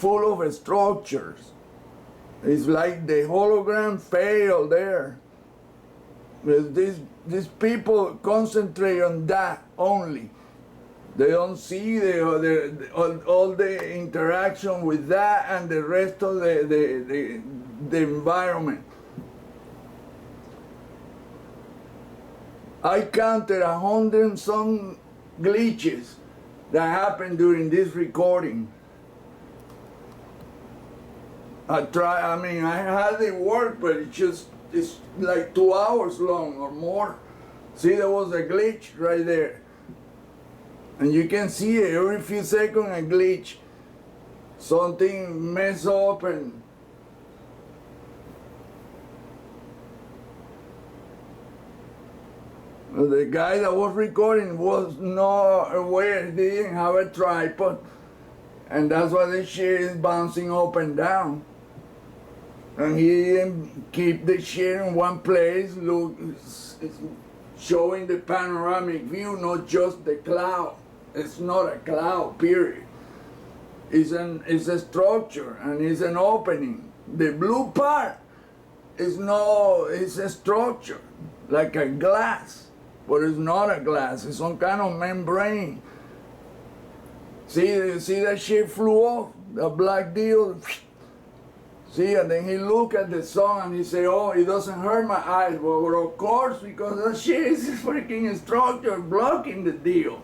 full of structures. It's like the hologram failed there. These people concentrate on that only. They don't see all the interaction with that and the rest of the environment. I counted 100 and some glitches that happened during this recording. I had it work, but it's like 2 hours long or more. See, there was a glitch right there. And you can see it every few seconds, a glitch. Something mess up and the guy that was recording was not aware, he didn't have a tripod. And that's why the shit is bouncing up and down. And he didn't keep the shit in one place, showing the panoramic view, not just the cloud. It's not a cloud, period. It's a structure and it's an opening. The blue part is a structure, like a glass, but it's not a glass, it's some kind of membrane. See that shit flew off, the black deal. See, and then he looked at the sun and he said, oh, it doesn't hurt my eyes. Well, of course, because that shit is a freaking structure blocking the deal.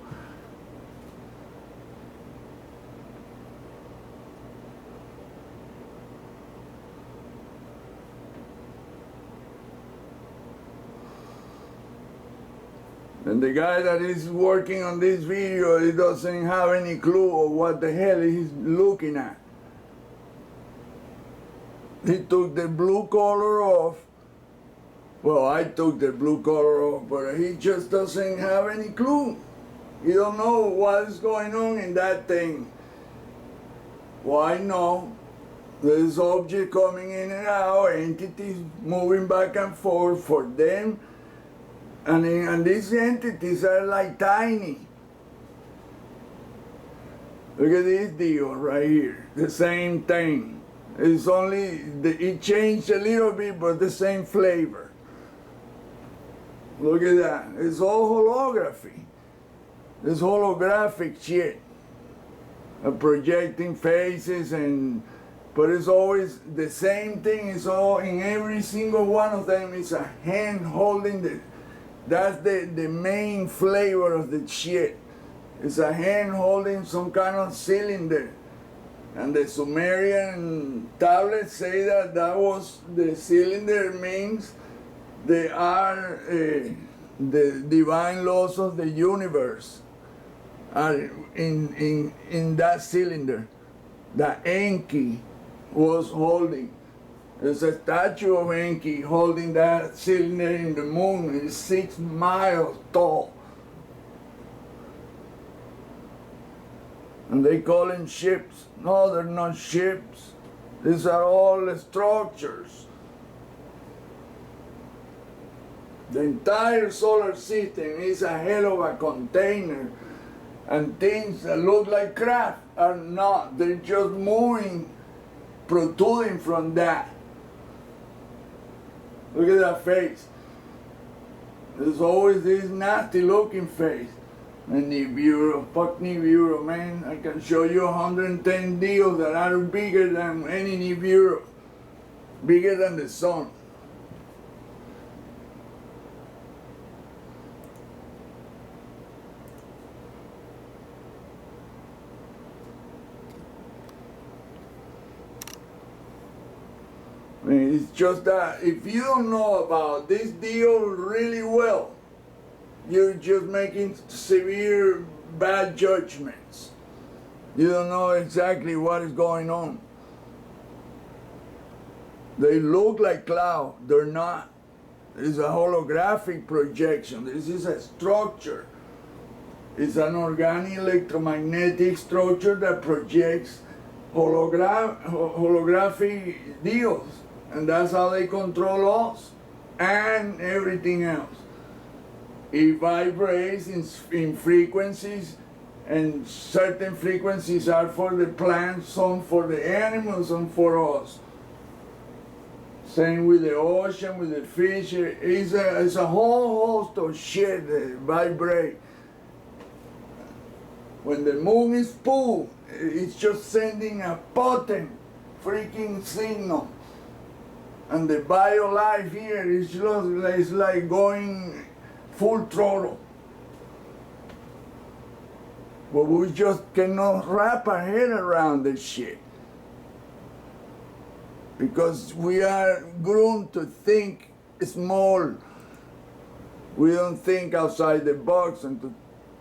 And the guy that is working on this video, he doesn't have any clue of what the hell he's looking at. He took the blue color off. Well, I took the blue color off, but he just doesn't have any clue. He don't know what is going on in that thing. Why no? There's objects coming in and out, entities moving back and forth for them. And these entities are like tiny. Look at this deal right here, the same thing. It's only, it changed a little bit, but the same flavor. Look at that, it's all holography. It's holographic shit. Projecting faces but it's always the same thing. It's all, in every single one of them is a hand holding that's the main flavor of the shit. It's a hand holding some kind of cylinder. And the Sumerian tablets say that was the cylinder, means they are the divine laws of the universe are in that cylinder that Enki was holding. There's a statue of Enki holding that cylinder in the moon. It's 6 miles tall. And they call them ships. No, they're not ships. These are all structures. The entire solar system is a hell of a container. And things that look like craft are not. They're just moving, protruding from that. Look at that face. There's always this nasty looking face. And Nibiru, fuck Nibiru, man. I can show you 110 deals that are bigger than any Nibiru. Bigger than the sun. I mean, it's just that if you don't know about this deal really well, you're just making severe bad judgments. You don't know exactly what is going on. They look like clouds, they're not. It's a holographic projection. This is a structure. It's an organic electromagnetic structure that projects holographic deals. And that's how they control us and everything else. It vibrates in frequencies and certain frequencies are for the plants, some for the animals, some for us. Same with the ocean, with the fish. It's a whole host of shit that vibrate. When the moon is full, it's just sending a potent freaking signal. And the bio life here is just it's like going full throttle. But we just cannot wrap our head around this shit. Because we are groomed to think small. We don't think outside the box, and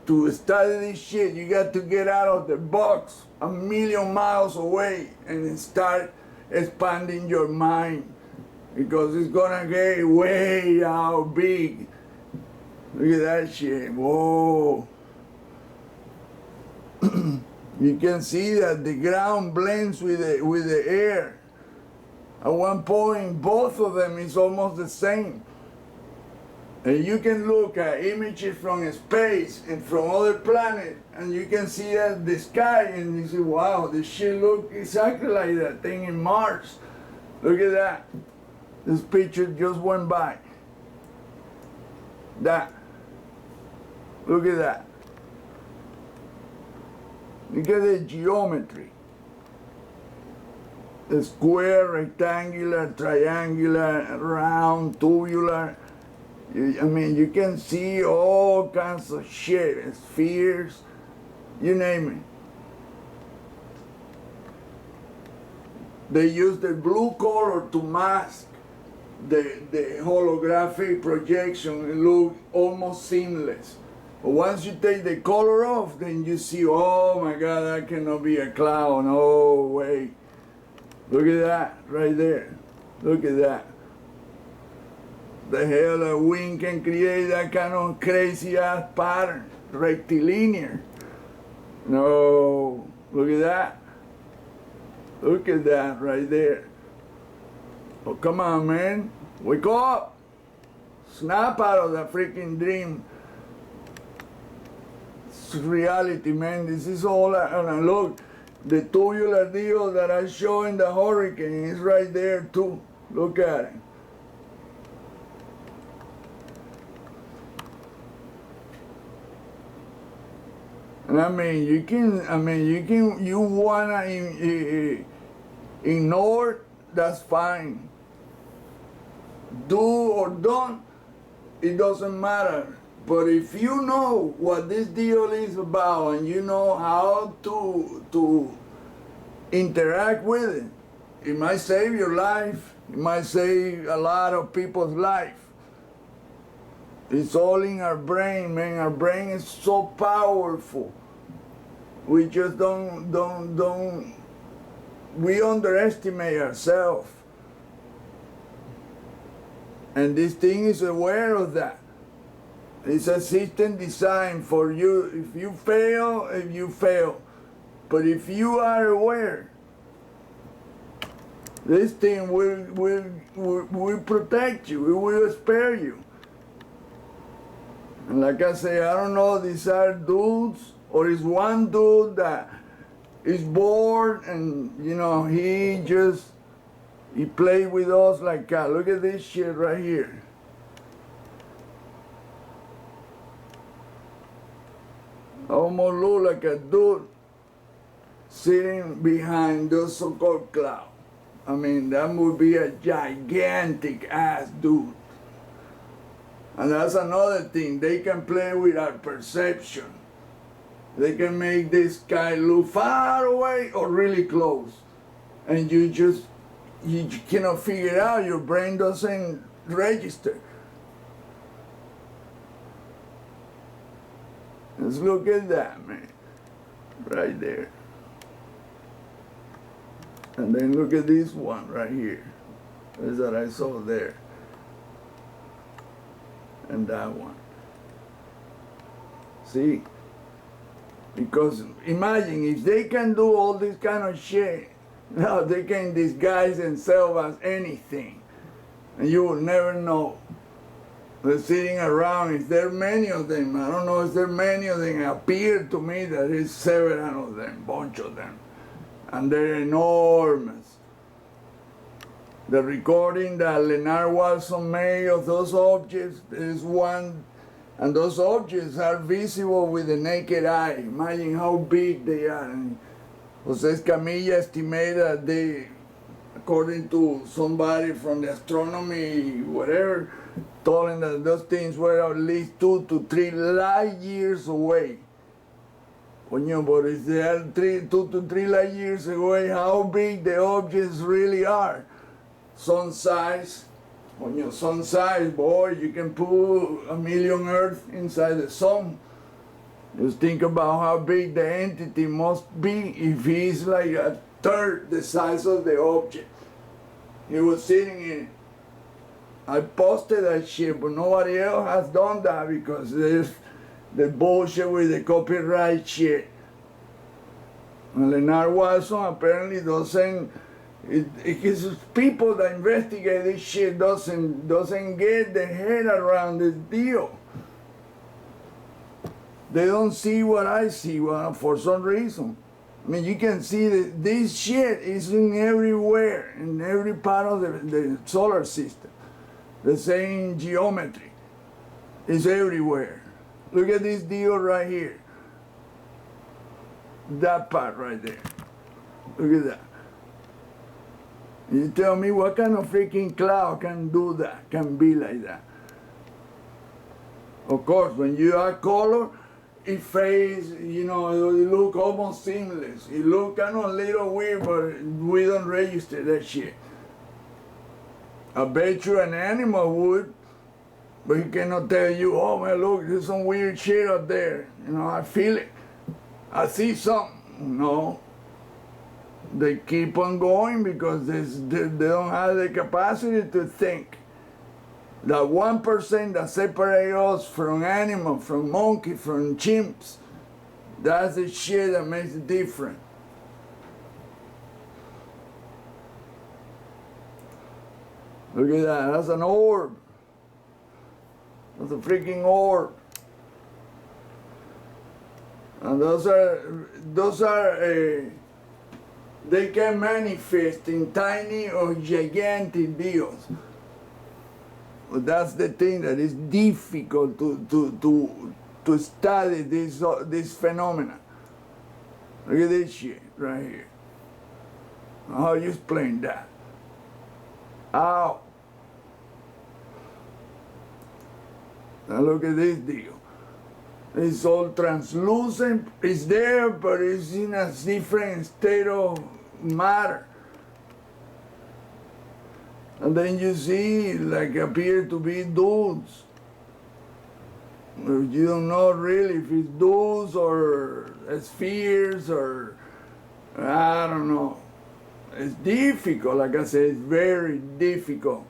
to study this shit, you got to get out of the box 1,000,000 miles away and start expanding your mind, because it's gonna get way out big. Look at that shit, whoa. You can see that the ground blends with the air. At one point, both of them is almost the same. And you can look at images from space and from other planets, and you can see that the sky, and you say, wow, this shit look exactly like that thing in Mars. Look at that. This picture just went by. That. Look at that. Look at the geometry. The square, rectangular, triangular, round, tubular. I mean, you can see all kinds of shit, spheres, you name it. They use the blue color to mask the holographic projection. It looks almost seamless. But once you take the color off, then you see, oh my God, that cannot be a cloud. No way. Look at that right there. Look at that. The hell a wind can create that kind of crazy ass pattern, rectilinear. No, look at that. Look at that right there. Oh, come on, man. Wake up. Snap out of that freaking dream. It's reality, man. This is all, and look, the tubular deal that I show in the hurricane is right there too. Look at it. And you wanna ignore, that's fine. Do or don't, it doesn't matter. But if you know what this deal is about, and you know how to interact with it, it might save your life. It might save a lot of people's life. It's all in our brain, man. Our brain is so powerful. We just we underestimate ourselves. And this thing is aware of that. It's a system designed for you. If you fail. But if you are aware, this thing will protect you. It will spare you. And like I say, I don't know, these are dudes, or is one dude that is bored and, you know, he played with us like that. Look at this shit right here. Almost look like a dude sitting behind those so-called clouds. I mean, that would be a gigantic ass dude. And that's another thing, they can play with our perception. They can make this guy look far away or really close. And you cannot figure it out, your brain doesn't register. Let's look at that, man, right there. And then look at this one right here. That's what I saw there. And that one. See? Because imagine if they can do all this kind of shit, now they can disguise themselves as anything. And you will never know. They're sitting around. Is there many of them? I don't know if there many of them. It appeared to me that there's several of them, bunch of them. And they're enormous. The recording that Leonard Watson made of those objects is one, and those objects are visible with the naked eye. Imagine how big they are. And Jose Escamilla estimated that they, according to somebody from the astronomy, whatever, told him that those things were at least 2 to 3 light years away. Coño, but if they are 2 to 3 light years away, how big the objects really are? Sun size. Coño, sun size, boy, you can put 1,000,000 Earth inside the sun. Just think about how big the entity must be if he's like a third the size of the object. He was sitting in it. I posted that shit, but nobody else has done that because there's the bullshit with the copyright shit. And Leonard Watson apparently doesn't, it's people that investigate this shit doesn't get their head around this deal. They don't see what I see for some reason. I mean, you can see that this shit is in everywhere, in every part of the solar system. The same geometry is everywhere. Look at this deal right here. That part right there. Look at that. You tell me what kind of freaking cloud can do that, can be like that. Of course, when you add color, it fades, you know, it look almost seamless. It look kind of a little weird, but we don't register that shit. I bet you an animal would, but he cannot tell you, oh man, look, there's some weird shit up there. You know, I feel it. I see something. No. They keep on going because they don't have the capacity to think. That 1% that separates us from animals, from monkeys, from chimps, that's the shit that makes it different. Look at that, that's an orb. That's a freaking orb. And those are they can manifest in tiny or gigantic deals. But that's the thing that is difficult to study this phenomena. Look at this shit right here. How you explain that? Ow. Now look at this deal. It's all translucent. It's there, but it's in a different state of matter. And then you see, like, appear to be dudes. You don't know really if it's dudes or spheres or, I don't know. It's difficult, like I said, it's very difficult.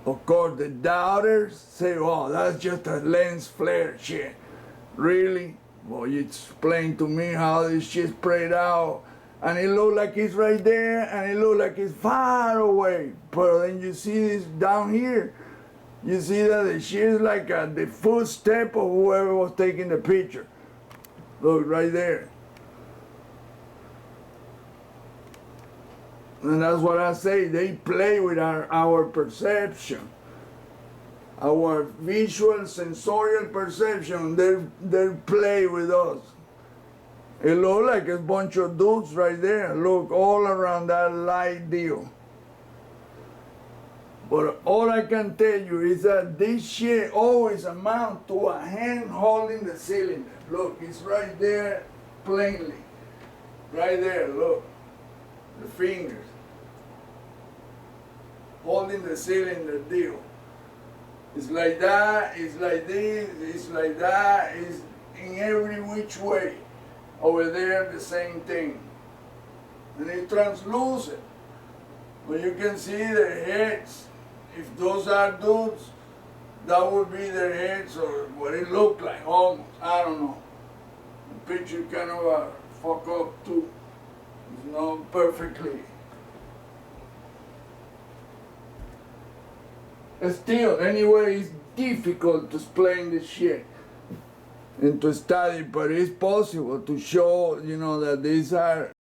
Of course, the doubters say, oh, that's just a lens flare shit. Really? Well, you explain to me how this shit spread out, and it look like it's right there, and it look like it's far away. But then you see this down here, you see that the shit is like the footstep of whoever was taking the picture. Look, right there. And that's what I say, they play with our perception. Our visual, sensorial perception, they play with us. It looks like a bunch of dudes right there. Look, all around that light deal. But all I can tell you is that this shit always amounts to a hand holding the cylinder. Look, it's right there plainly. Right there, look. The fingers. Holding the cylinder deal. It's like that, it's like this, it's like that, it's in every which way. Over there, the same thing. And it's translucent. But you can see their heads. If those are dudes, that would be their heads or what it looked like, almost. I don't know. The picture kind of fuck up too. It's not perfectly. still, anyway, it's difficult to explain this shit and to study, but it's possible to show, you know, that these are